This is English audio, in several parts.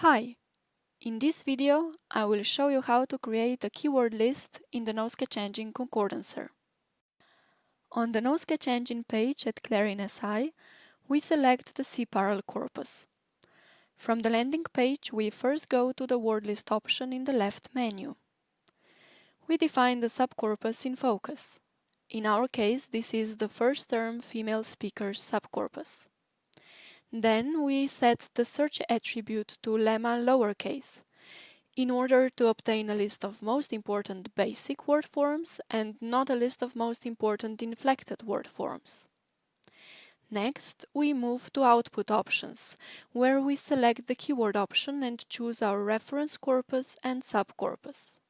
Hi! In this video, I will show you how to create a keyword list in the noSketch engine concordancer. On the noSketch engine page at Clarin SI, we select the cParallel corpus. From the landing page, we first go to the word list option in the left menu. We define the subcorpus in focus. In our case, this is the first term female speakers subcorpus. Then we set the search attribute to lemma lowercase, in order to obtain a list of most important basic word forms and not a list of most important inflected word forms. Next, we move to output options, where we select the keyword option and choose our reference corpus and subcorpus.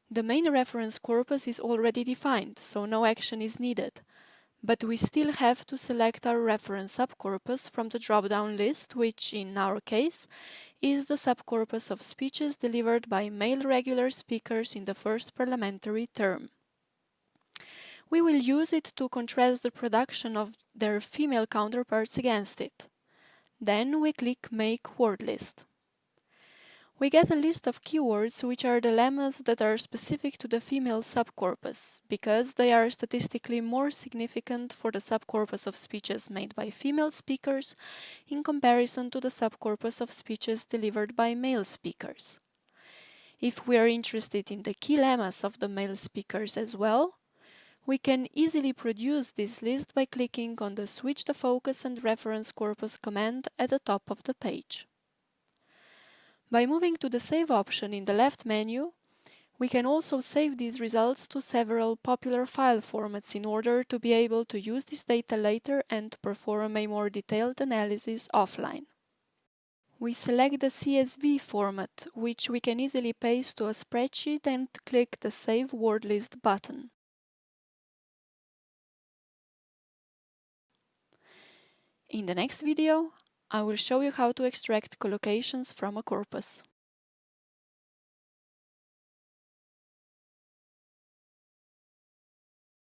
The main reference corpus is already defined, so no action is needed. But we still have to select our reference subcorpus from the drop-down list, which, in our case, is the subcorpus of speeches delivered by male regular speakers in the first parliamentary term. We will use it to contrast the production of their female counterparts against it. Then we click Make Word List. We get a list of keywords which are the lemmas that are specific to the female subcorpus, because they are statistically more significant for the subcorpus of speeches made by female speakers in comparison to the subcorpus of speeches delivered by male speakers. If we are interested in the key lemmas of the male speakers as well, we can easily produce this list by clicking on the Switch the Focus and Reference Corpus command at the top of the page. By moving to the Save option in the left menu, we can also save these results to several popular file formats in order to be able to use this data later and perform a more detailed analysis offline. We select the CSV format, which we can easily paste to a spreadsheet, and click the Save Word List button. In the next video, I will show you how to extract collocations from a corpus.